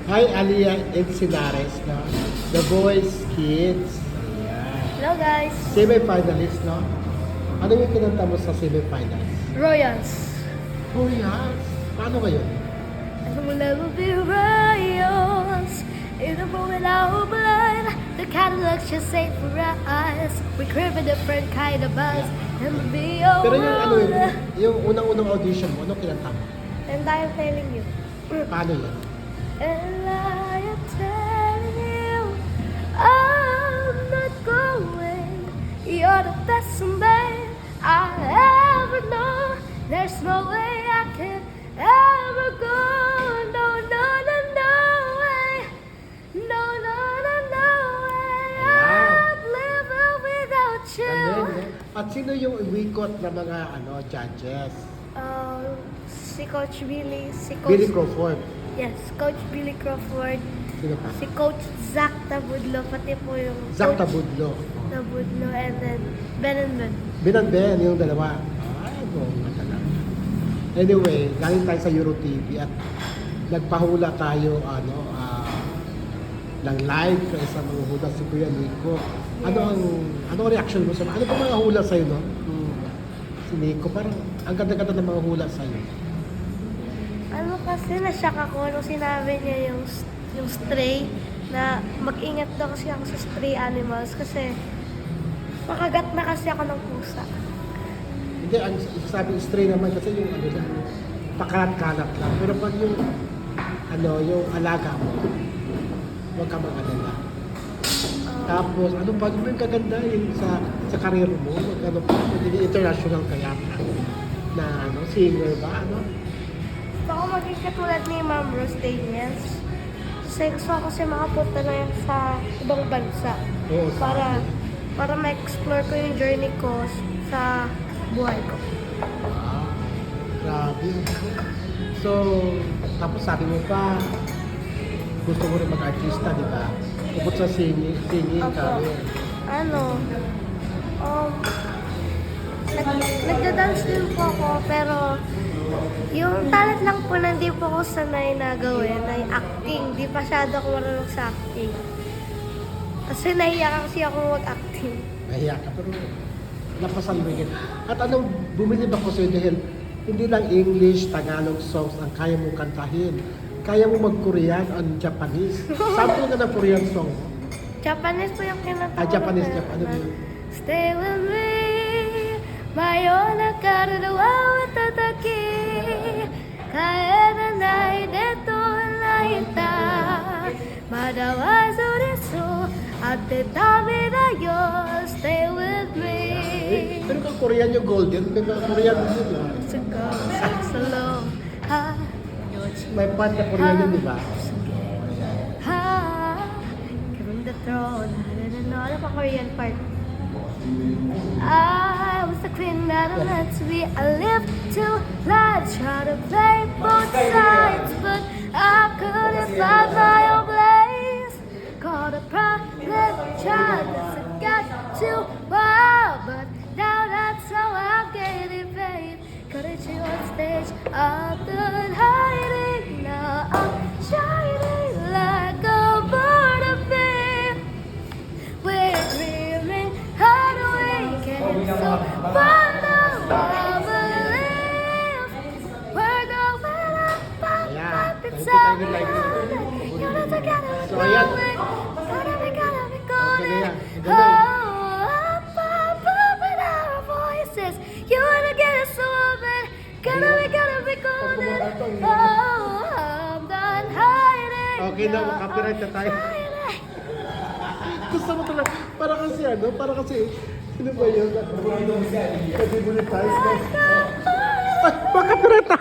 Hi, Alia Encinares, no? The Boys Kids. Ayan. Hello guys! Semi-finalist, no? Ano yung kinanta mo sa semi-finals? Royals. Oh, yes. Paano kayo? And we'll never be royals. Even without blood, the Cadillacs just ain't for us. We crave a different kind of buzz. And we'll be your Pero yung ano yun, ruler. yung unang-unang audition mo, ano kinanta mo? And I'm telling you. Paano yun? And I am telling you, I'm not going. You're the best man I ever know. There's no way I can ever go. No, no, no, no way. No, no, no, no way. I'd live without you. Galing, no? At sino yung uwikot na mga judges? Si Coach Billy, Billy Crawford. Yes, Coach Billy Crawford. Sino pa? Si Coach Zach Tabudlo, pati po yung Zach Coach Tabudlo. Tabudlo, and then Ben and Ben. Ben, yung dalawa. Ay, bongga talaga. Anyway, galing tayo sa Euro TV at nagpahula tayo ng live sa isang hula si Kuya Nico. Ano ang reaction mo sa ano ba mga hula sa'yo, no? Si Nico, parang ang ganda-ganda ng mga hula sa'yo. Ano kasi, na-shock ako nung sinabi niya yung stray, na mag-ingat daw kasi ako sa stray animals kasi makagat na kasi ako ng pusa. Hindi, ang sabi stray naman kasi yung pakalat-kalat lang. Pero pag yung alaga mo, huwag ka mag-alala. Tapos, ano pa, ano yung kaganda yung sa karir mo? Ano pa, hindi international kaya na singer ba, Gusto ko maging katulad ni Ma'am Rose Daniels. Kasi gusto ko kasi makapunta na yan sa ibang bansa. Oo, Para ma-explore ko yung journey ko sa buhay ko. Wow, grabe. So, tapos sabi mo pa, gusto mo rin mag-artista, di ba? Bukod sa singing Opo. career. Nagda-dance din po ako, pero yung talent lang po na hindi po ako sanay na gawin ay acting. Di masyado ako marunong sa acting. Kasi nahiya kasi ako mag-acting. Nahiya ka, pero napasan mo yun. At anong bumili ba ko sa'yo dahil hindi lang English, Tagalog songs ang kaya mong kantahin. Kaya mo mag-Korean and Japanese. Sample ka ng Korean song mo. Japanese po yung kinanta ko. Japanese. Ano yun? Stay with me, mayona karu wa watataki, kaeranai deto naita, mada wa zoresu, atte tame da yo, stay with me. Pero kung Korean yung golden, may mga Korean din yun, di ba? To go solo, ha, May part na Korean yun, di ba? ha, given the throne, ano pa Korean part? I was the queen that I meant to be. I lived two lives, try to play both sides, but I couldn't find my own place. Caught a problem child, I got too wild, but now that's how I'm getting paid. Couldn't you on stage? I'm done hiding, now I'm shining like a bird of fame. We're dreaming, how do we get so far now? I believe we're going up, it's all you know, together So, we're ayan. going, gotta be Okay, going. yeah. Oh, up in our voices, you wanna get us so open, gotta be going. Oh, I'm done hiding. Okay na, copyright na tayo. Gusto mo talaga, para kasi, sino ba yun? Demonetize na. Ay, makapirata!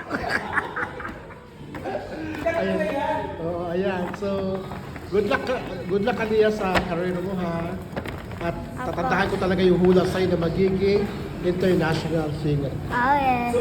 Ayan. Oo, ayan. So, good luck Aliyah sa career mo, ha? At tatantahan ko talaga yung hula sa'yo na magiging international singer. Oh, yeah.